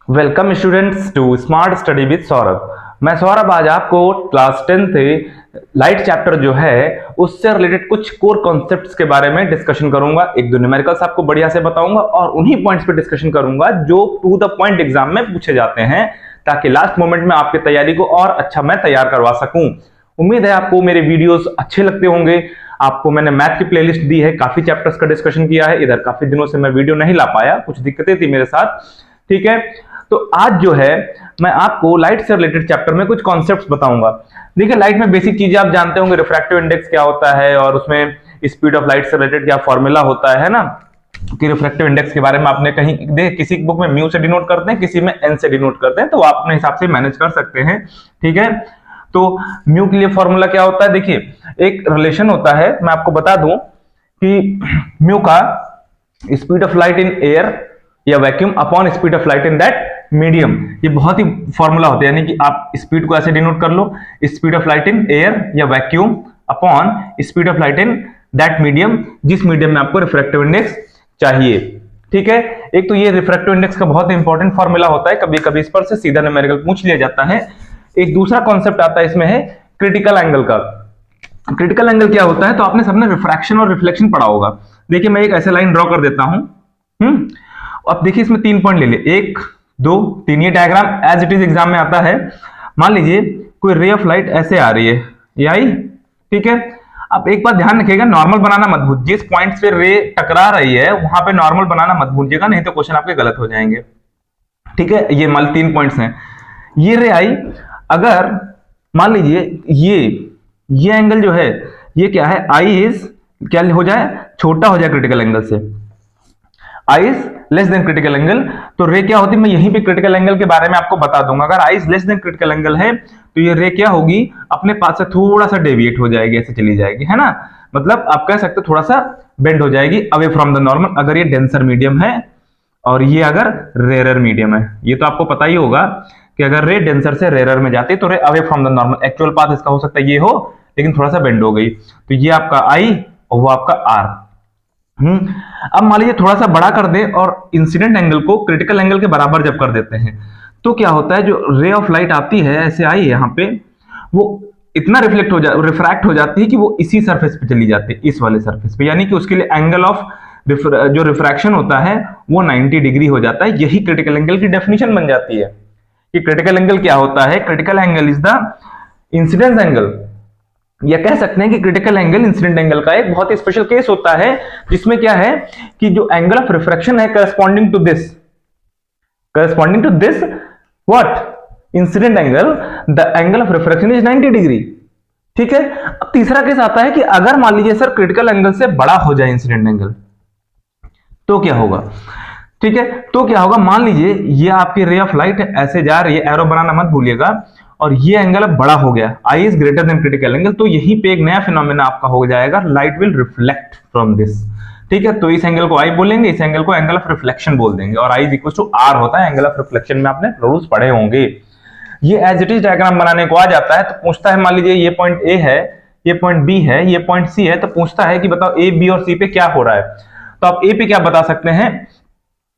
Welcome students to smart study with Saurabh. मैं सौरभ आज आपको क्लास 10 से लाइट चैप्टर जो है उससे रिलेटेड कुछ कोर कॉन्सेप्ट्स के बारे में डिस्कशन करूंगा। एक दो न्यूमेरिकल्स आपको बढ़िया से बताऊंगा और उन्हीं पॉइंट्स पे डिस्कशन करूंगा जो टू द पॉइंट एग्जाम में पूछे जाते हैं, ताकि लास्ट मोमेंट में आपकी तैयारी को और अच्छा मैं तैयार करवा सकूं। उम्मीद है आपको मेरे वीडियोस अच्छे लगते होंगे। आपको मैंने मैथ की प्लेलिस्ट दी है, काफी चैप्टर्स का डिस्कशन किया है। इधर काफी दिनों से मैं वीडियो नहीं ला पाया, कुछ दिक्कतें थी मेरे साथ, ठीक है। तो आज जो है मैं आपको लाइट से रिलेटेड चैप्टर में कुछ कॉन्सेप्ट्स बताऊंगा। देखिए, लाइट में बेसिक चीजें आप जानते होंगे, रिफ्रैक्टिव इंडेक्स क्या होता है और उसमें स्पीड ऑफ लाइट से रिलेटेड क्या फॉर्मूला होता है ना, कि रिफ्रैक्टिव इंडेक्स के बारे में आपने कहीं देख, किसी बुक में म्यू से डिनोट करते हैं, किसी में एन से डिनोट करते हैं, तो आप अपने हिसाब से मैनेज कर सकते हैं, ठीक है। तो म्यू के लिए फॉर्मूला क्या होता है, देखिए एक रिलेशन होता है, मैं आपको बता दूं कि म्यू का speed of light in air या vacuum upon speed of light in that medium, ये बहुत ही फॉर्मूला होता है। यानी कि आप स्पीड को ऐसे डिनोट कर लो, speed of light in air या vacuum upon speed of light in that medium, जिस मीडियम में आपको रिफ्रैक्टिव इंडेक्स चाहिए, ठीक है। एक तो ये रिफ्रैक्टिव इंडेक्स का बहुत इंपॉर्टेंट फॉर्मूला होता है, कभी कभी इस पर से सीधा न्यूमेरिकल पूछ लिया जाता है। एक दूसरा कॉन्सेप्ट आता है इसमें, है क्रिटिकल एंगल का। क्रिटिकल एंगल क्या होता है, तो आपने सबने रिफ्रैक्शन और रिफ्लेक्शन पढ़ा होगा। देखिए मैं एक ऐसे लाइन ड्रॉ कर देता हूं, अब देखिए इसमें 3 पॉइंट ले लिए, 1 2 3। ये diagram as it is exam में आता है। मान लीजिए कोई रे ऑफ लाइट ऐसे आ रही है, ये आई, ठीक है। अब एक बात ध्यान रखिएगा, नॉर्मल बनाना मत भूलिए। जिस पॉइंट पे रे टकरा रही है वहां पे नॉर्मल बनाना मत भूलिएगा, नहीं तो क्वेश्चन आपके गलत हो जाएंगे, ठीक है। ये मान 3 पॉइंट्स हैं, ये रे आई, अगर मान लीजिए ये एंगल जो है ये क्या है, आई इज क्या हो जाए, छोटा हो जाए क्रिटिकल एंगल से, I is less than critical angle, तो रे क्या होती है, मैं यहीं पे क्रिटिकल एंगल के बारे में आपको बता दूंगा। अगर I is less than critical angle है तो ये रे क्या होगी, अपने पास से थोड़ा सा डेविएट हो जाएगी, ऐसे चली जाएगी, है ना। मतलब आप कह सकते हो थोड़ा सा बेंड हो जाएगी अवे फ्रॉम द नॉर्मल, अगर ये डेंसर मीडियम है और ये अगर रेरर मीडियम है। ये तो आपको पता ही होगा कि अगर रे डेंसर से रेरर में जाती है तो रे away from the normal, actual path इसका हो सकता है ये हो, लेकिन थोड़ा सा बेंड हो गई, तो ये आपका आई और वो आपका आर। अब मान लीजिए थोड़ा सा बड़ा कर दे और इंसिडेंट एंगल को क्रिटिकल एंगल के बराबर जब कर देते हैं, तो क्या होता है, जो रे ऑफ लाइट आती है ऐसे आई है यहाँ पे, वो इतना रिफ्रैक्ट हो जाती है कि वो इसी सरफेस पे चली जाती है, इस वाले सरफेस पे। यानी कि उसके लिए एंगल ऑफ जो रिफ्रैक्शन होता है वो 90 डिग्री हो जाता है। यही क्रिटिकल एंगल की डेफिनेशन बन जाती है कि क्रिटिकल एंगल क्या होता है। Critical angle is the incidence angle, या कह सकते हैं कि क्रिटिकल एंगल इंसिडेंट एंगल का एक बहुत ही स्पेशल केस होता है, जिसमें क्या है कि जो एंगल ऑफ रिफ्रैक्शन है corresponding to this what incident angle, the angle of refraction is 90 degree, ठीक है। अब तीसरा केस आता है कि अगर मान लीजिए सर क्रिटिकल एंगल से बड़ा हो जाए इंसिडेंट एंगल, तो क्या होगा, ठीक है। तो क्या होगा, मान लीजिए ये आपकी रे ऑफ लाइट ऐसे जा रही है, एरो बनाना मत भूलिएगा, और ये एंगल अब बड़ा हो गया, I is greater than critical angle, तो यहीं पे एक नया फिनोमेना आपका हो जाएगा, light will reflect from this, ठीक है। तो इस एंगल को आई बोलेंगे, इस एंगल को एंगल ऑफ रिफ्लेक्शन बोल देंगे, और I is equal to are होता है एंगल ऑफ रिफ्लेक्शन में, आपने रूल्स पढ़े होंगे। ये एज इट इज डायग्राम बनाने को आ जाता है, तो पूछता है, मान लीजिए ये पॉइंट ए है, ये पॉइंट बी है, ये पॉइंट सी है, तो पूछता है कि बताओ ए बी और सी पे क्या हो रहा है। तो आप ए पे क्या बता सकते हैं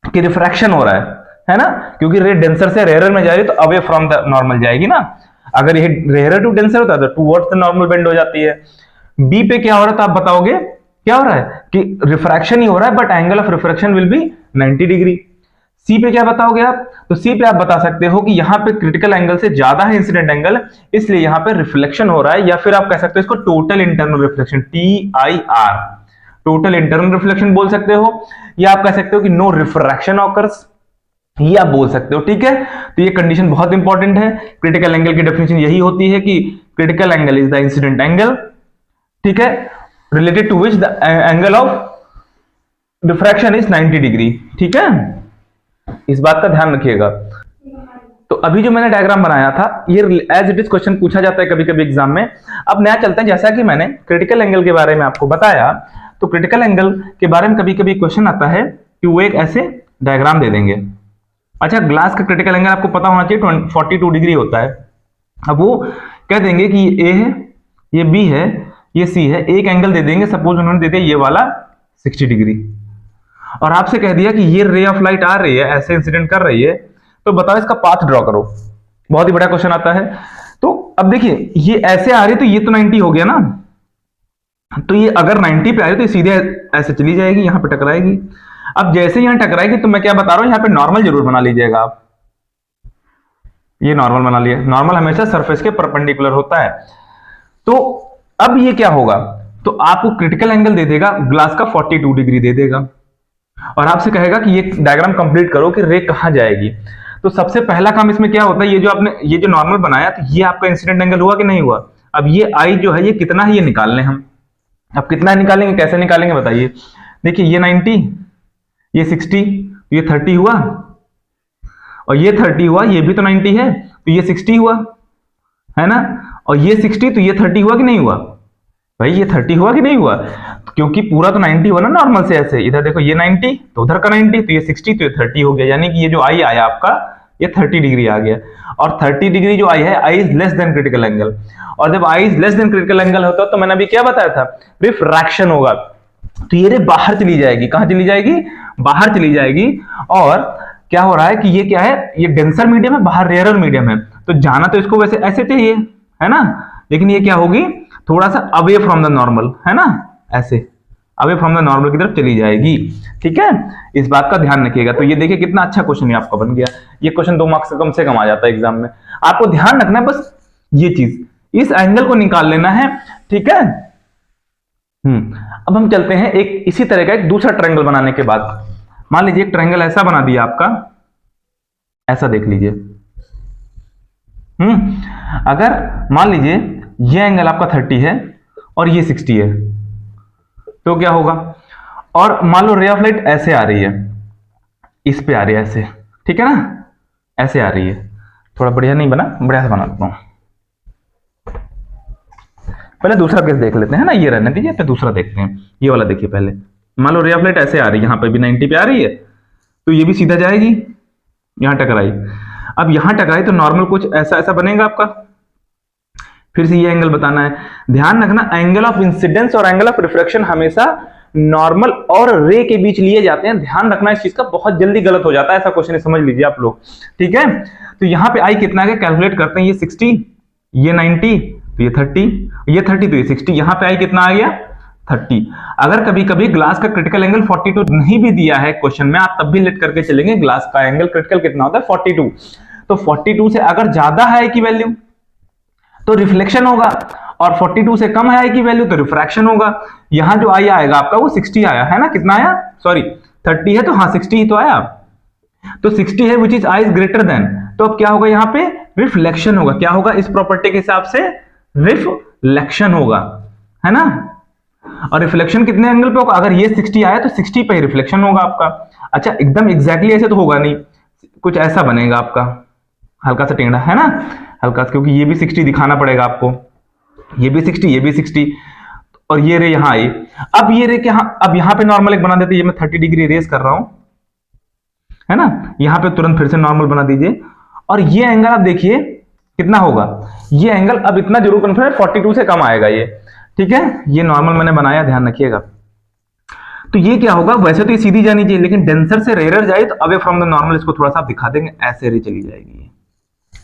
कि रिफ्रैक्शन हो रहा है ना, क्योंकि रे डेंसर से रेयर में जा रही है तो अवे फ्रॉम द नॉर्मल जाएगी ना। अगर ये रेयर टू डेंसर होता है तो टुवर्ड्स द नॉर्मल बेंड हो जाती है। बी पे क्या हो रहा है, तो आप बताओगे क्या हो रहा है कि रिफ्रैक्शन ही हो रहा है, but angle of refraction will be 90 degree. C पे क्या बताओगे आप, तो सी पे आप बता सकते हो कि यहां पे क्रिटिकल एंगल से ज्यादा है इंसिडेंट एंगल, इसलिए यहां पे रिफ्लेक्शन हो रहा है, या फिर आप कह सकते हो इसको total internal reflection, TIR, total internal reflection बोल सकते हो, या आप कह सकते हो कि नो रिफ्रैक्शन ऑकर्स, ये आप बोल सकते हो, ठीक है। तो ये कंडीशन बहुत इंपॉर्टेंट है। क्रिटिकल एंगल की डेफिनेशन यही होती है कि critical angle is the incident angle, ठीक है, related to which the angle of diffraction is 90 degree, ठीक है। इस बात का ध्यान रखिएगा। तो अभी जो मैंने डायग्राम बनाया था, ये एज इट इज क्वेश्चन पूछा जाता है कभी कभी एग्जाम में। अब नया चलते हैं, जैसा कि मैंने क्रिटिकल एंगल के बारे में आपको बताया, तो क्रिटिकल एंगल के बारे में कभी कभी क्वेश्चन आता है कि वो एक ऐसे डायग्राम दे देंगे। अच्छा, ग्लास का क्रिटिकल एंगल आपको पता होना चाहिए 42 डिग्री होता है। अब वो कह देंगे कि ये ए है, ये बी है, ये सी है, एक एंगल दे देंगे, सपोज उन्होंने दे दिया ये वाला 60 डिग्री, और आपसे कह दिया कि ये रे ऑफ लाइट आ रही है, ऐसे इंसिडेंट कर रही है, तो बताओ इसका पाथ ड्रॉ करो। बहुत ही बड़ा क्वेश्चन आता है। तो अब देखिए ये ऐसे आ रही तो ये तो 90 हो गया ना, तो ये अगर 90 पे आ रही तो ये सीधे ऐसे चली जाएगी, यहां पे टकराएगी। अब जैसे यहां टकराएगी तो मैं क्या बता रहा हूं, यहां पे नॉर्मल जरूर बना लीजिएगा आप। ये नॉर्मल बना लिया, नॉर्मल हमेशा सरफेस के परपेंडिकुलर होता है। तो अब ये क्या होगा, तो आपको क्रिटिकल एंगल दे देगा ग्लास का 42 डिग्री दे देगा, और आपसे कहेगा कि ये डायग्राम कंप्लीट करो कि रे कहां जाएगी। तो सबसे पहला काम इसमें क्या होता है, ये जो आपने ये जो नॉर्मल बनाया, तो ये आपका इंसिडेंट एंगल हुआ कि नहीं हुआ। अब ये आई जो है ये कितना है ये निकाल लें हम। अब कितना निकालेंगे, कैसे निकालेंगे बताइए। देखिए ये 90, ये 60, तो ये 30 हुआ, और ये 30 हुआ, ये भी तो 90 है तो ये 60 हुआ, है ना। और ये 60 तो ये 30 हुआ कि नहीं हुआ भाई, ये 30 हुआ कि नहीं हुआ, क्योंकि पूरा तो 90 हुआ ना नॉर्मल से। ऐसे इधर देखो ये 90 तो उधर का 90, तो ये 60 तो ये 30 हो गया, यानी कि ये जो आई आया आपका ये 30 डिग्री आ गया। और 30 डिग्री जो आई है, I is less than critical angle, और जब I is less than critical angle होता है तो मैंने अभी क्या बताया था, रिफ्रैक्शन होगा। तो ये रे बाहर चली जाएगी, कहां चली जाएगी, बाहर चली जाएगी। और क्या हो रहा है कि ये क्या है, ये डेंसर मीडियम है, बाहर रेयरर मीडियम है, तो जाना तो इसको वैसे ऐसे चाहिए, है ना, लेकिन ये क्या होगी, थोड़ा सा अवे फ्रॉम द नॉर्मल, है ना, ऐसे अवे फ्रॉम द नॉर्मल की तरफ चली जाएगी। ठीक है, इस बात का ध्यान रखिएगा। तो ये देखिए कितना अच्छा क्वेश्चन आपका बन गया। ये क्वेश्चन 2 मार्क्स से कम आ जाता है एग्जाम में। आपको ध्यान रखना है बस ये चीज, इस एंगल को निकाल लेना है। ठीक है, अब हम चलते हैं एक इसी तरह का एक दूसरा ट्रायंगल बनाने के बाद। मान लीजिए एक ट्रायंगल ऐसा बना दिया आपका, ऐसा देख लीजिए। अगर मान लीजिए ये एंगल आपका 30 है और ये 60 है, तो क्या होगा, और मान लो रे ऑफ लाइट ऐसे आ रही है, इस पे आ रही है ऐसे, ठीक है ना, ऐसे आ रही है। थोड़ा बढ़िया नहीं बना, बढ़िया से बना देता हूं। पहले दूसरा केस देख लेते हैं ना, ये रहने दीजिए, फिर दूसरा देखते हैं। ये वाला देखिए पहले, मान लो रे ऑफ लाइट ऐसे आ रही है, यहां पे भी 90 पे आ रही है, तो ये भी सीधा जाएगी, यहां टकराई। अब यहां टकराई तो नॉर्मल कुछ ऐसा ऐसा बनेगा आपका। फिर से ये एंगल बताना है। ध्यान रखना, एंगल ऑफ इंसिडेंस और एंगल ऑफ रिफ्रैक्शन हमेशा नॉर्मल और रे के बीच लिए जाते हैं। ध्यान रखना इस चीज का, बहुत जल्दी गलत हो जाता है ऐसा क्वेश्चन, समझ लीजिए आप लोग। ठीक है, तो यहां पे आई कितना है कैलकुलेट करते हैं। ये 60, ये 90, तो ये 30, ये 30 तो ये 60, यहां पे आई कितना आ गया 30। अगर कभी कभी ग्लास का क्रिटिकल एंगल 42 नहीं भी दिया है क्वेश्चन में, आप तब भी लेट करके चलेंगे, ग्लास का एंगल क्रिटिकल कितना होता है 42। तो 42 से अगर ज्यादा है की वैल्यू तो रिफ्लेक्शन होगा, और 42 से कम है आई की वैल्यू तो रिफ्रैक्शन होगा। यहां जो आई आएगा आपका वो 60 आया है ना, कितना आया, सॉरी 30 है तो हाँ 60 ही तो आया, तो 60 है which is I is greater then, तो अब क्या होगा यहाँ पे रिफ्लेक्शन होगा। क्या होगा इस प्रॉपर्टी के हिसाब से, रिफ्लेक्शन होगा, है ना। और रिफ्लेक्शन कितने एंगल पे होगा, अगर ये 60 आया तो 60 पे ही रिफ्लेक्शन होगा आपका। अच्छा एकदम एग्जैक्टली ऐसे तो होगा नहीं, कुछ ऐसा बनेगा आपका, हल्का सा टेढ़ा, है ना, हल्का सा, क्योंकि ये भी 60 दिखाना पड़ेगा आपको, ये भी 60, ये भी 60, और ये रे यहां आई। अब ये रे क्या, अब यहां पे नॉर्मल एक बना देते, ये मैं 30 डिग्री रेस कर रहा हूं, है ना, यहां पे तुरंत फिर से नॉर्मल बना दीजिए। और ये एंगल आप देखिए कितना होगा, ये एंगल अब इतना जरूर कन्फर्म है 42 से कम आएगा ये। ठीक है, ये नॉर्मल मैंने बनाया, ध्यान रखिएगा। तो ये क्या होगा, वैसे तो ये सीधी जानी चाहिए, लेकिन डेंसर से रेयर जाए तो अवे फ्रॉम द नॉर्मल, इसको थोड़ा सा आप दिखा देंगे, ऐसे रे चली जाएगी।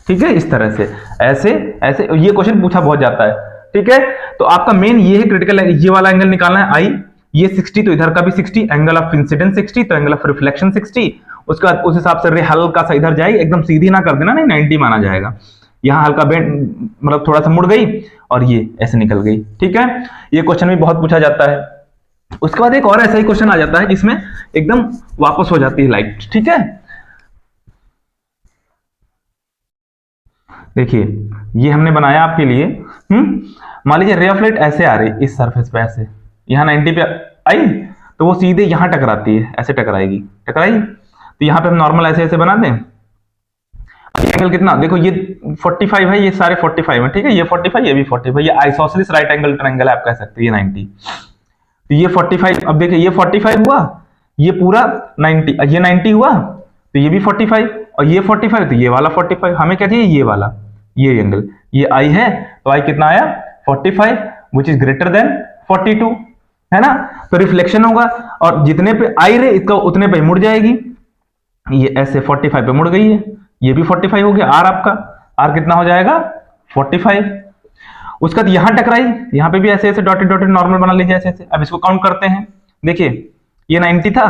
ठीक है, इस तरह से, ऐसे ऐसे, ये क्वेश्चन पूछा बहुत जाता है। ठीक है, तो आपका मेन ये है क्रिटिकल, ये वाला एंगल निकालना है आई, ये 60 तो इधर का भी 60, एंगल ऑफ इंसिडेंस 60 तो एंगल ऑफ रिफ्लेक्शन 60, उसका उस हिसाब से रे हल्का सा इधर जाएगी, एकदम सीधी ना कर देना, नहीं 90 माना जाएगा। यहां हल्का बेंड, मतलब थोड़ा सा मुड़ गई और ये ऐसे निकल गई। ठीक है, ये क्वेश्चन भी बहुत पूछा जाता है। उसके बाद एक और ऐसा ही क्वेश्चन आ जाता है जिसमें एकदम वापस हो जाती है लाइट। ठीक है, देखिए ये हमने बनाया आपके लिए। मान लीजिए रे ऑफ लाइट ऐसे आ रही इस सरफेस पे, ऐसे यहां 90 पे आई तो वो सीधे यहां टकराती है, ऐसे टकराएगी, टकराई, तो यहां पे हम नॉर्मल ऐसे ऐसे बना दें। एंगल कितना देखो, ये 45 है, ये सारे 45 है, ठीक है, ये 45, ये भी 45, ये आइसोसेलेस राइट एंगल ट्रायंगल आप कह सकते हैं, ये 90, तो ये 45। अब देखिए ये 45 हुआ, ये पूरा 90, ये 90 हुआ तो ये भी 45, और ये 45 तो ये वाला 45, हमें क्या चाहिए, ये वाला, ये एंगल, ये आई है तो आई कितना आया 45 विच इज ग्रेटर देन 42, है ना। तो रिफ्लेक्शन होगा, और जितने पे आई रे इसका उतने पे मुड़ जाएगी, ये ऐसे 45 पे मुड़ गई है, ये भी 45 हो गया, आर आपका, आर कितना हो जाएगा 45। उसके बाद यहां टकराई, यहां पे भी ऐसे ऐसे डॉटेड डॉटेड नॉर्मल बना लीजिए ऐसे ऐसे। अब इसको काउंट करते हैं, देखिए ये 90 था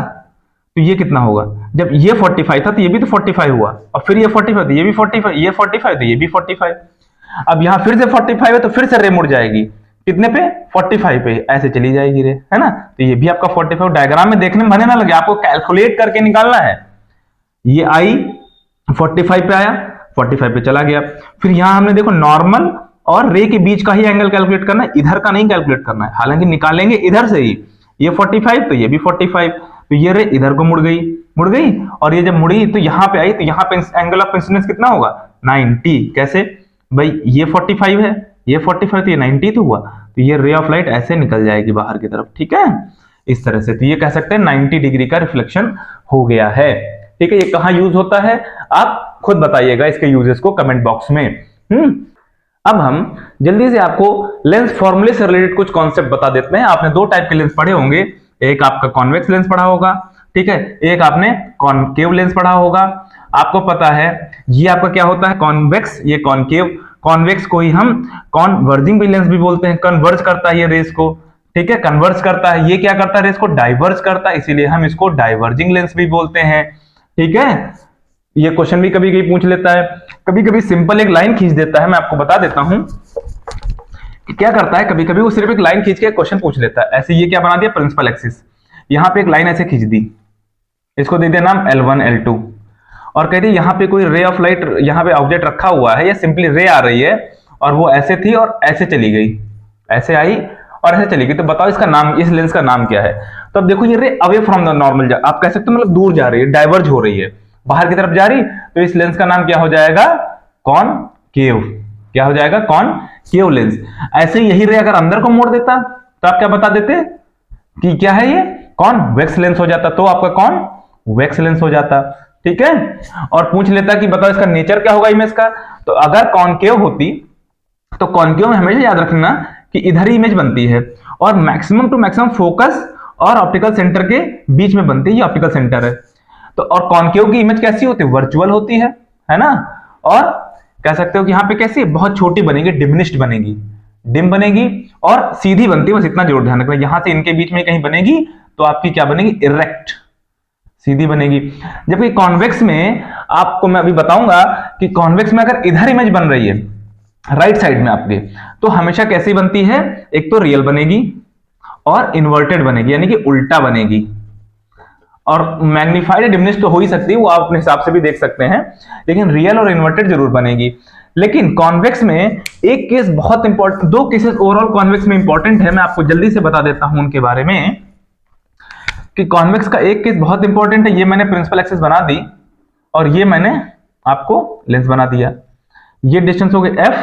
तो ये कितना होगा, जब ये 45 था तो ये भी तो 45 हुआ, और फिर ये 45 तो ये भी 45, ये 45 तो ये भी 45। अब यहां फिर से 45 है तो फिर से रे मुड़ जाएगी, कितने पे 45 पे, ऐसे चली जाएगी रे, है ना। तो ये भी आपका 45 डायग्राम में देखने में भले ना लगे, आपको कैलकुलेट करके निकालना है। ये आई 45 पे आया, 45 पे चला गया। फिर यहां हमने देखो नॉर्मल और रे के बीच का ही एंगल कैलकुलेट करना है, इधर का नहीं कैलकुलेट करना है, हालांकि निकालेंगे इधर से ही। ये 45 तो ये भी 45, तो ये रे इधर को मुड़ गई, मुड़ गई, और ये जब मुड़ी तो यहां पे आई, तो यहां पे एंगल ऑफ इंसिडेंस कितना होगा 90। कैसे भाई, ये 45 है, ये 45 तो ये 90 तो हुआ, तो ये रे ऑफ लाइट ऐसे निकल जाएगी बाहर की तरफ, ठीक है, इस तरह से। तो ये कह सकते हैं 90 डिग्री का रिफ्लेक्शन हो गया है, ठीक है। ये कहां यूज होता है आप खुद बताइएगा इसके यूजेस को कमेंट बॉक्स में। अब हम जल्दी से आपको लेंस फॉर्मूले से रिलेटेड कुछ कॉन्सेप्ट बता देते हैं। आपने दो टाइप के लेंस पढ़े होंगे, एक आपका कॉन्वेक्स लेंस पढ़ा होगा, ठीक है, एक आपने कॉनकेव लेंस पढ़ा होगा। आपको पता है ये आपका क्या होता है, कॉन्वेक्स, ये कॉनकेव। कॉन्वेक्स को ही हम कॉन्वर्जिंग भी लेंस भी बोलते हैं, कन्वर्ज करता है ये रेस को, ठीक है, कन्वर्ज करता है। ये क्या करता है, रेस को डाइवर्ज करता है, इसीलिए हम इसको डाइवर्जिंग लेंस भी बोलते हैं, ठीक है। ये क्वेश्चन भी कभी कभी पूछ लेता है, कभी कभी सिंपल एक लाइन खींच देता है। मैं आपको बता देता हूं कि क्या करता है, कभी कभी वो सिर्फ एक लाइन खींच के क्वेश्चन पूछ लेता है। ऐसे ये क्या बना दिया, प्रिंसिपल एक्सिस, यहां पे एक लाइन ऐसे खींच दी, इसको दे दिया नाम L1 L2, और कह रही यहां पे कोई रे ऑफ लाइट, यहां पे ऑब्जेक्ट रखा हुआ है, या सिंपली रे आ रही है, और वो ऐसे थी और ऐसे चली गई, ऐसे आई और ऐसे चली गई। तो बताओ इसका नाम, इस लेंस का नाम क्या है। तो अब देखो ये रे अवे फ्रॉम द नॉर्मल, आप कह सकते हो मतलब दूर जा रही है, डाइवर्ज हो रही है, बाहर की तरफ जा रही, तो इस लेंस का नाम क्या हो जाएगा, कॉनकेव। क्या हो जाएगा, कॉनकेव लेंस। ऐसे यही रे अगर अंदर को मोड़ देता तो आप क्या बता देते कि क्या है, ये कॉन्वेक्स लेंस हो जाता, तो आपका कॉन्वेक्स लेंस हो जाता, ठीक है। और पूछ लेता कि बताओ इसका नेचर क्या होगा इमेज का, तो अगर कॉनकेव होती तो कॉनकेव में हमेशा याद रखना कि इधर ही इमेज बनती है, और मैक्सिमम टू मैक्सिमम फोकस और ऑप्टिकल सेंटर के बीच में बनती है, ये ऑप्टिकल सेंटर है। तो और कॉनकेव की इमेज कैसी होती है, वर्चुअल होती है ना। और कह सकते हो कि यहाँ पे कैसी है, बहुत छोटी बनेगी, डिमिनिश्ड बनेगी, डिम बनेगी, और सीधी बनती है, बस इतना जरूर ध्यान रखना। यहां से इनके बीच में कहीं बनेगी तो आपकी क्या बनेगी, इरेक्ट, सीधी बनेगी। जबकि कॉन्वेक्स में आपको मैं अभी बताऊंगा कि कॉन्वेक्स में अगर इधर इमेज बन रही है राइट साइड में आपके, तो हमेशा कैसी बनती है, एक तो रियल बनेगी और इन्वर्टेड बनेगी, यानी कि उल्टा बनेगी। और मैग्नीफाइड डिमिनिश तो हो ही सकती है, वो आप अपने हिसाब से भी देख सकते हैं, लेकिन रियल और इन्वर्टेड जरूर बनेगी। लेकिन कॉन्वेक्स में एक केस बहुत इंपॉर्टेंट, दो केसेस ओवरऑल कॉन्वेक्स में इंपॉर्टेंट है, मैं आपको जल्दी से बता देता हूं उनके बारे में। कि कॉन्वेक्स का एक केस बहुत इंपॉर्टेंट है, ये मैंने प्रिंसिपल एक्सिस बना दी और ये मैंने आपको लेंस बना दिया। ये डिस्टेंस हो गई f,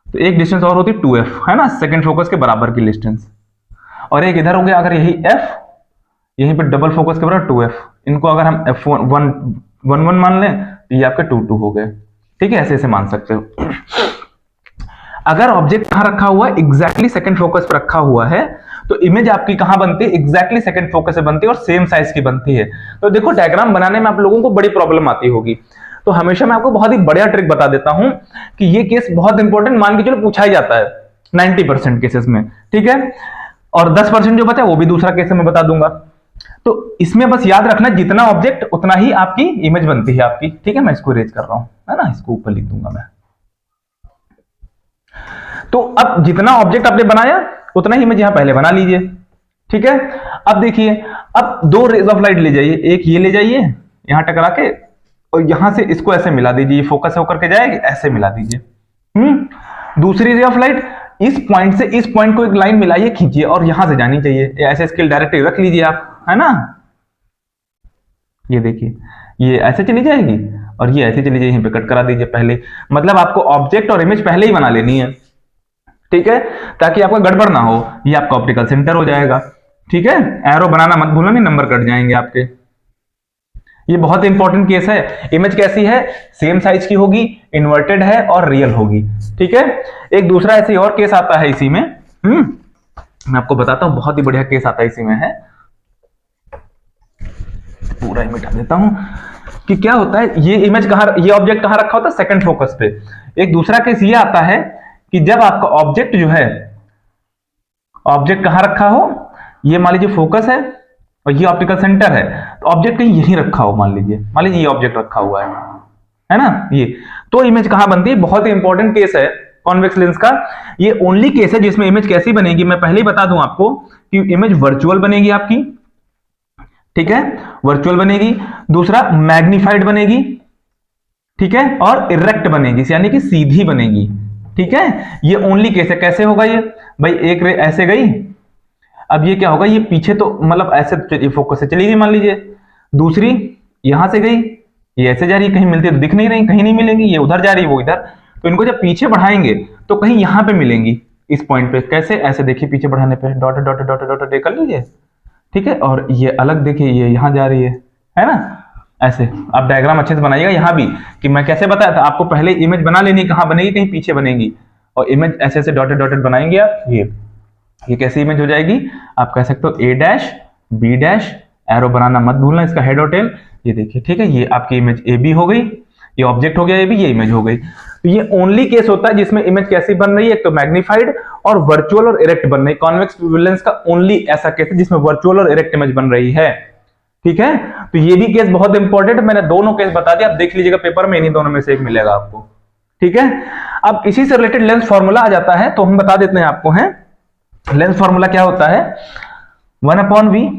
तो एक डिस्टेंस और होती 2f, है ना, सेकंड फोकस के बराबर की डिस्टेंस, और एक इधर हो गया अगर यही f, यहीं पे डबल फोकस के बराबर 2f, इनको अगर हम f1 मान लें तो ये आपके 2 हो गए, ठीक है, ऐसे ऐसे मान सकते हो। अगर ऑब्जेक्ट कहां रखा हुआ है, एग्जैक्टली सेकंड फोकस पर रखा हुआ है, तो इमेज आपकी कहां बनती है, एग्जैक्टली सेकंड फोकस से बनती है और सेम साइज की बनती है। तो देखो डायग्राम बनाने में आप लोगों को बड़ी प्रॉब्लम आती होगी, तो हमेशा मैं आपको बहुत ही बढ़िया ट्रिक बता देता हूं कि ये केस बहुत इंपॉर्टेंट मान के चलो पूछा ही जाता है 90% केसेस में, ठीक है, और 10% जो बचा वो भी दूसरा केस में बता दूंगा। तो इसमें बस याद रखना जितना ऑब्जेक्ट उतना ही आपकी इमेज बनती है आपकी, ठीक है। मैं इसको इरेज कर रहा हूं, है ना, इसको ऊपर लिख दूंगा मैं। तो अब जितना ऑब्जेक्ट आपने बनाया उतना ही इमेज यहां पहले बना लीजिए, ठीक है। अब देखिए, अब दो रेज ऑफ लाइट ले जाइए, एक ये ले जाइए यहां टकरा के, और यहां से इसको ऐसे मिला दीजिए, फोकस होकर के जाएगी, ऐसे मिला दीजिए। दूसरी रे ऑफ लाइट इस पॉइंट से इस पॉइंट को एक लाइन मिलाइए, खींचिए, और यहां से जानी चाहिए, ऐसे स्केल डायरेक्टली रख लीजिए आप, है ना। ये देखिए, ये ऐसे चली जाएगी और ये ऐसे चली जाएगी, यहीं पे कट करा दीजिए पहले। मतलब आपको ऑब्जेक्ट और इमेज पहले ही बना लेनी है, ठीक है, ताकि आपका गड़बड़ ना हो। ये आपका ऑप्टिकल सेंटर हो जाएगा, ठीक है। एरो बनाना मत भूलना, नहीं नंबर कट जाएंगे आपके। ये बहुत इंपॉर्टेंट केस है। इमेज कैसी है, सेम साइज की होगी, इन्वर्टेड है और रियल होगी, ठीक है। एक दूसरा ऐसे और केस आता है इसी में, मैं आपको बताता हूं, बहुत ही बढ़िया केस आता है इसी में, है, पूरा ही मिटा देता हूं। कि क्या होता है, ये इमेज कहाँ, ये ऑब्जेक्ट कहाँ रखा होता है, सेकंड फोकस पे। एक दूसरा केस ये आता है कि जब आपका ऑब्जेक्ट जो है, ऑब्जेक्ट कहाँ रखा हो, ये मान लीजिए फोकस है और ये ऑप्टिकल सेंटर है, तो ऑब्जेक्ट कहीं यहीं रखा हो, मान लीजिए ये ऑब्जेक्ट रखा हुआ है ना, ये तो इमेज कहां बनती है, बहुत ही इंपॉर्टेंट केस है कॉन्वेक्स लेंस का। ये ओनली केस है जिसमें इमेज कैसी बनेगी, मैं पहले ही बता दूं आपको कि इमेज वर्चुअल बनेगी आपकी, ठीक है, वर्चुअल बनेगी। दूसरा मैग्नीफाइड बनेगी, ठीक है, और इरेक्ट बनेगी, यानी कि सीधी बनेगी, ठीक है। ये ओनली केस है। कैसे होगा ये भाई, एक रे ऐसे गई, अब ये क्या होगा, ये पीछे तो मतलब ऐसे फोकस से चली गई मान लीजिए, दूसरी यहां से गई, ये ऐसे जा रही है, कहीं मिलती है तो दिख नहीं रही, कहीं नहीं मिलेंगी, ये उधर जा रही है वो इधर, तो इनको जब पीछे बढ़ाएंगे तो कहीं यहां पे मिलेंगी, इस पॉइंट पे। कैसे, ऐसे देखिए पीछे बढ़ाने पे dot dot dot dot dot कर लीजिए, ठीक है, और ये अलग देखिए, ये यहां जा रही है ना, ऐसे। आप डायग्राम अच्छे से बनाइएगा यहां भी, कि मैं कैसे बताया था आपको, पहले इमेज बना लेनी, कहां बनेगी, कहीं पीछे बनेगी, और इमेज ऐसे ऐसे डॉटेड डॉटेड बनाएंगे आप। ये कैसी इमेज हो जाएगी, आप कह सकते हो ए डैश बी डैश, एरो बनाना मत भूलना, इसका हेड और टेल, ये देखिए, ठीक है, ये आपकी इमेज ए बी हो गई, ये ऑब्जेक्ट हो गया ए बी, ये इमेज हो गई। तो ये ओनली केस होता है जिसमें इमेज कैसी बन रही है, एक तो मैग्नीफाइड और वर्चुअल और इरेक्ट बन रही है। कॉन्वेक्स लेंस का ओनली ऐसा केस है जिसमें वर्चुअल और इरेक्ट इमेज बन रही है, ठीक है। तो ये भी केस बहुत इंपॉर्टेंट है, मैंने दोनों केस बता दिया, आप देख लीजिएगा पेपर में, इन्हीं दोनों में से एक मिलेगा आपको, ठीक है। अब इसी से रिलेटेड लेंस फॉर्मूला आ जाता है, तो हम बता देते हैं आपको, है लेंस फॉर्मूला क्या होता है, 1/v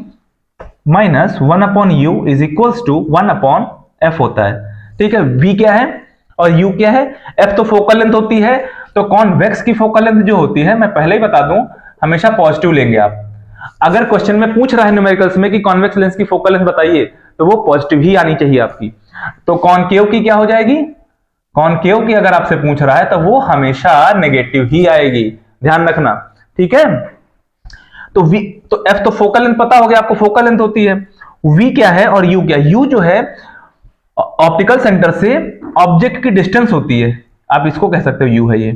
minus 1/u is equals to 1/f होता है, ठीक है। v क्या है और u क्या है, f तो फोकल लेंथ होती है, तो कॉन्वेक्स की फोकल लेंथ जो होती है, मैं पहले ही बता दूं, हमेशा पॉजिटिव लेंगे आप। अगर क्वेश्चन में पूछ रहा है न्यूमेरिकल्स में कि कॉन्वेक्स लेंस की फोकल लेंथ बताइए, तो वो पॉजिटिव ही आनी चाहिए आपकी। तो कॉनकेव की क्या हो जाएगी, कॉनकेव की अगर आपसे पूछ रहा है तो वो हमेशा नेगेटिव ही आएगी, ध्यान रखना, ठीक है। तो v, तो f तो फोकल लेंथ पता हो गया आपको, फोकल लेंथ होती है, v क्या है और u क्या, u जो है ऑप्टिकल सेंटर से ऑब्जेक्ट की डिस्टेंस होती है, आप इसको कह सकते हो u है ये,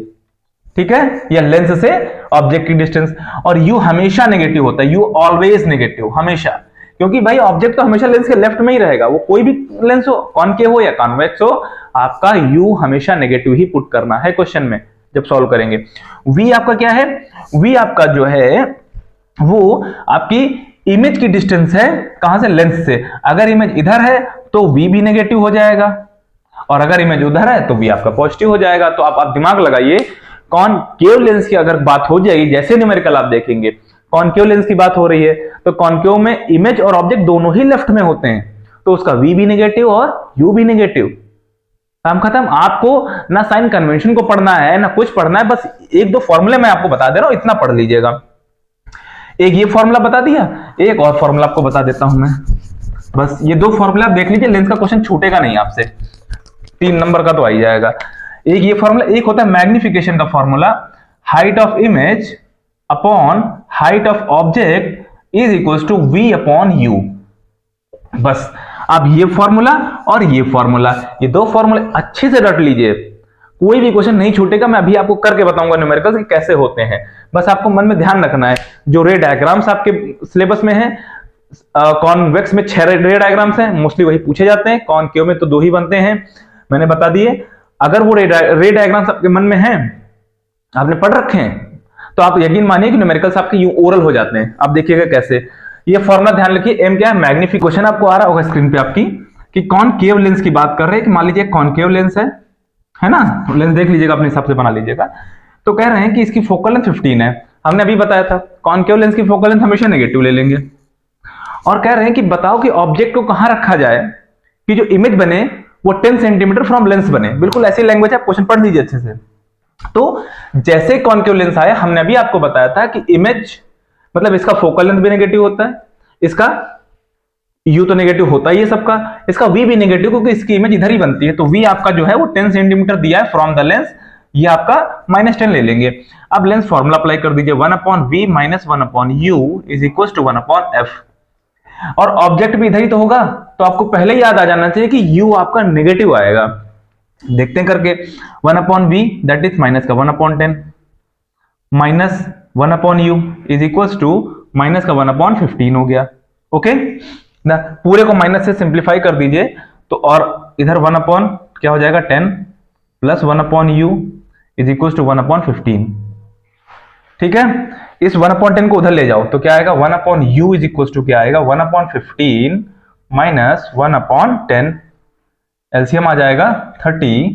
ठीक है, या लेंस से ऑब्जेक्ट की डिस्टेंस, और u हमेशा नेगेटिव होता है, u ऑलवेज नेगेटिव, हमेशा, क्योंकि भाई ऑब्जेक्ट तो हमेशा लेंस के लेफ्ट में ही रहेगा, वो कोई भी लेंस हो, कॉनकेव हो या कॉन्वेक्स हो, आपका u हमेशा नेगेटिव ही पुट करना है क्वेश्चन में जब सॉल्व करेंगे। v आपका क्या है, v आपका जो है वो आपकी इमेज की डिस्टेंस है, कहां से, लेंस से। अगर इमेज इधर है तो v भी नेगेटिव हो जाएगा, और अगर इमेज उधर है तो v आपका पॉजिटिव हो जाएगा। तो आप दिमाग लगाइए, कॉनकेव लेंस की अगर बात हो जाएगी, जैसे न्यूमेरिकल आप देखेंगे, कॉनकेव लेंस की बात हो रही है, तो कॉनकेव में इमेज और ऑब्जेक्ट दोनों ही लेफ्ट में होते हैं, तो उसका v भी नेगेटिव और u भी नेगेटिव, काम खत्म। आपको ना साइन कन्वेंशन को पढ़ना है ना कुछ पढ़ना है, बस एक दो फॉर्मूले मैं आपको बता दे रहा हूं, इतना पढ़ लीजिएगा। एक ये फॉर्मूला बता दिया, एक और फॉर्मूला आपको बता देता हूं मैं, बस ये दो फॉर्मूला आप देख लीजिए, लेंस का क्वेश्चन छूटेगा नहीं आपसे, 3 नंबर का तो आ ही जाएगा। एक ये फॉर्मूला, एक होता है मैग्निफिकेशन का formula, height of image upon height of object is equals to v upon u। बस आप ये फॉर्मूला और ये फॉर्मूला, ये दो फॉर्मूले अच्छे से रट लीजिए, कोई भी क्वेश्चन नहीं छूटेगा। मैं अभी आपको करके बताऊंगा न्यूमेरिकल्स कैसे होते हैं, बस आपको मन में ध्यान रखना है। जो रे डायग्राम्स आपके सिलेबस में है, कॉन्वेक्स में 6 रे डायग्राम्स हैं, मोस्टली वही पूछे जाते हैं, कॉनकेव में तो 2 ही बनते हैं, मैंने बता दिए। अगर वो रे डायग्राम्स आपके मन में हैं, आपने पढ़ रखे हैं, तो आप यकीन मानिए कि न्यूमेरिकल्स आपके यूं ओरल हो जाते हैं। आप देखिएगा कैसे, ये फॉर्मूला ध्यान रखिए, एम क्या है, मैग्निफिकेशन आपको आ रहा होगा स्क्रीन पे आपकी, कि कॉनकेव लेंस की बात कर रहे हैं, कि मान लीजिए कॉनकेव लेंस है ना, लेंस देख लीजिएगा, अपने हिसाब से बना लीजिएगा। तो कह रहे हैं कि इसकी फोकल लेंथ 15 है, हमने अभी बताया था कॉनकेव लेंस की फोकल लेंथ हमेशा नेगेटिव ले लेंगे। और कह रहे हैं कि बताओ कि ऑब्जेक्ट को कहां रखा जाए कि जो इमेज बने वो 10 सेंटीमीटर फ्रॉम लेंस बने। बिल्कुल ऐसी लैंग्वेज है, क्वेश्चन पढ़ लीजिए अच्छे से। तो जैसे कॉनकेव लेंस आया, हमने अभी आपको बताया था कि इमेज मतलब इसका फोकल लेंथ भी नेगेटिव होता है, इसका u तो नेगेटिव होता ही है सबका, इसका v भी नेगेटिव, क्योंकि इसकी इमेज इधर ही बनती है। तो v आपका जो है वो 10 सेंटीमीटर दिया है फ्रॉम द लेंस, ये आपका -10 ले लेंगे। अब लेंस फॉर्मूला अप्लाई कर दीजिए, 1/v minus 1/u is equal to 1/f, और ऑब्जेक्ट भी इधर ही तो होगा, तो आपको पहले ही याद आ जाना चाहिए कि u आपका नेगेटिव आएगा। देखते हैं करके, 1/v दैट इज माइनस का 1/10 minus 1/u is equal to minus का 1/15 हो गया। ओके ना, पूरे को माइनस से सिंप्लीफाई कर दीजिए, तो और इधर 1 अपॉन क्या हो जाएगा 10 plus 1 upon u is equal to 1 upon 15। ठीक है, इस 1 अपॉन 10 को उधर ले जाओ तो क्या आएगा 1 upon u is equal to क्या आएगा 1 अपॉन 15 माइनस 1 अपॉन 10। एलसीएम आ जाएगा 30,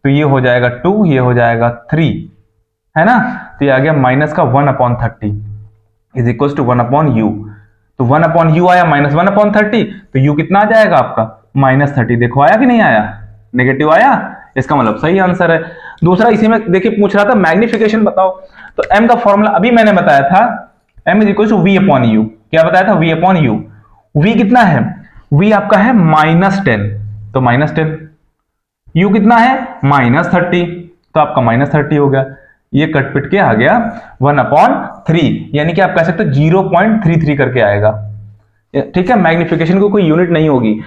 तो ये हो जाएगा 2, ये हो जाएगा 3, है ना। तो ये आ गया माइनस का 1 upon 30 is equal to 1 upon u. तो 1 अपॉन यू आया माइनस 1 अपॉन 30, तो यू कितना आ जाएगा आपका माइनस 30। देखो आया कि नहीं आया, नेगेटिव आया, इसका मतलब सही आंसर है। दूसरा इसी में देखिए पूछ रहा था मैग्निफिकेशन बताओ, तो m का फॉर्मूला अभी मैंने बताया था m is equal to v upon u. क्या बताया था, v अपॉन यू। v कितना है, v आपका है -10, तो -10। u कितना है -30, तो आपका -30 हो गया। ये कट पिट के आ गया 1 अपॉन 3, यानी कि आप कह सकते हो 0.33 करके आएगा। ठीक है, मैग्निफिकेशन को कोई यूनिट नहीं होगी।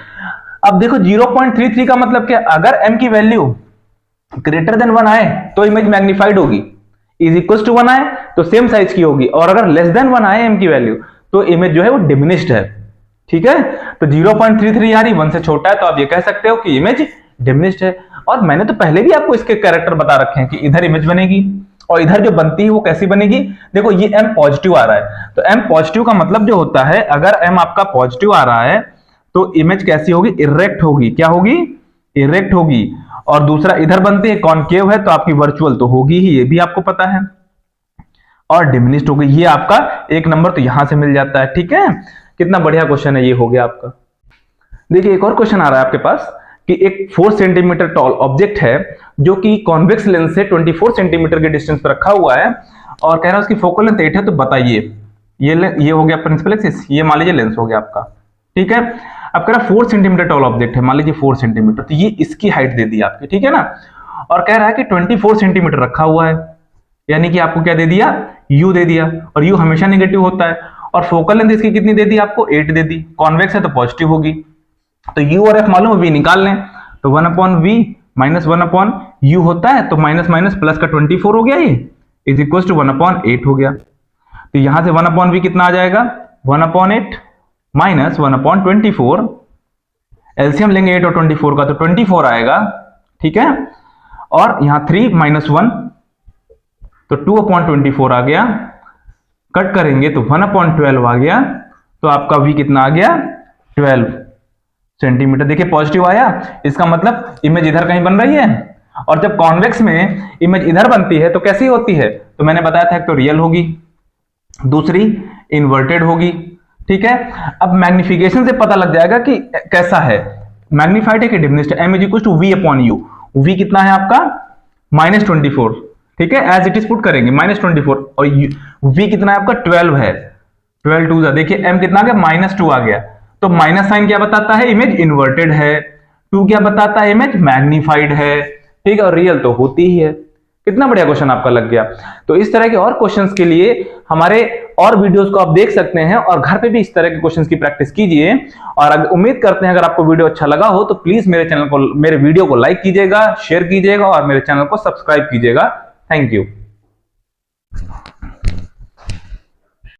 अब देखो 0.33 का मतलब क्या, अगर m की वैल्यू ग्रेटर देन 1 आए तो इमेज मैग्निफाइड होगी, इज इक्वल टू 1 आए तो सेम साइज की होगी, और अगर लेस देन 1 आए m की वैल्यू तो इमेज जो है वो डिमिनिश्ड है। ठीक है, तो 0.33 आ रही 1 से छोटा है, तो आप ये कह सकते हो कि इमेज डिमिनिश्ड है। और मैंने तो पहले भी आपको इसके कैरेक्टर बता रखे हैं कि इधर इमेज बनेगी और इधर जो बनती है वो कैसी बनेगी। देखो ये m पॉजिटिव आ रहा है, तो m पॉजिटिव का मतलब जो होता है, अगर m आपका पॉजिटिव आ रहा है तो इमेज कैसी होगी, इरेक्ट होगी। क्या होगी, इरेक्ट होगी। और दूसरा इधर बनती है कॉनकेव है, तो आपकी वर्चुअल तो होगी ही, ये भी आपको पता है। और डिमिनिश्ड हो गई, ये आपका 1 नंबर तो यहां से मिल जाता है। ठीक है, कितना बढ़िया क्वेश्चन है, ये हो गया आपका। देखिए एक और क्वेश्चन आ रहा है आपके पास कि एक 4 सेंटीमीटर टॉल ऑब्जेक्ट है जो कि कॉन्वेक्स लेंस से 24 सेंटीमीटर के डिस्टेंस पर रखा हुआ है, और कह रहा है उसकी फोकल लेंथ 8 है, तो बताइए। ये हो गया प्रिंसिपल एक्सिस, ये मान लीजिए लेंस हो गया आपका। ठीक है, अब कह रहा है 4 सेंटीमीटर टॉल ऑब्जेक्ट है, मान लीजिए 4 सेंटीमीटर, तो ये इसकी हाइट दे दी आपकी। ठीक है ना, और कह रहा है कि 24 सेंटीमीटर रखा हुआ है, यानी कि आपको क्या दे दिया, u दे दिया, और u हमेशा नेगेटिव होता है। और फोकल लेंथ इसकी कितनी दे दी आपको, 8 दे दी। कॉन्वेक्स है तो पॉजिटिव होगी, तो u और f मालूम है, v निकाल लें, तो 1 upon v minus 1 upon u होता है, तो माइनस माइनस प्लस का 24 हो गया, ये इज इक्वल टू 1 अपॉन 8 हो गया। तो यहां से 1 अपॉन v कितना आ जाएगा, 1 अपॉन 8 माइनस 1 अपॉन 24, एलसीएम लेंगे 8 और 24 का, तो 24 आएगा। ठीक है, और यहां 3 माइनस 1, तो 2 अपॉन 24 आ गया, कट करेंगे तो 1 अपॉन 12 आ गया, तो आपका v कितना आ गया 12 सेंटीमीटर। देखिए पॉजिटिव आया, इसका मतलब इमेज इधर कहीं बन रही है। और जब कॉन्वेक्स में इमेज इधर बनती है तो कैसी होती है, तो मैंने बताया था एक तो रियल होगी, दूसरी इन्वर्टेड होगी। ठीक है, अब मैग्निफिकेशन से पता लग जाएगा कि कैसा है, मैग्निफाइड है कि डिमिनिश्ड है। m is equal to v upon u, v कितना है आपका -24। ठीक है, एज इट इज पुट करेंगे -24, और v कितना है आपका 12 है, 12 2 देखिए m कितना आ गया -2 आ गया, तो माइनस साइन क्या बताता है, इमेज इन्वर्टेड है। 2 क्या बताता है, इमेज मैग्निफाइड है। ठीक है, और रियल तो होती ही है। कितना बढ़िया क्वेश्चन आपका लग गया। तो इस तरह के और क्वेश्चंस के लिए हमारे और वीडियोस को आप देख सकते हैं, और घर पे भी इस तरह के क्वेश्चंस की प्रैक्टिस कीजिए। और उम्मीद करते हैं अगर आपको वीडियो अच्छा लगा हो तो प्लीज मेरे वीडियो को लाइक कीजिएगा, शेयर कीजिएगा और मेरे चैनल को सब्सक्राइब कीजिएगा। Thank you.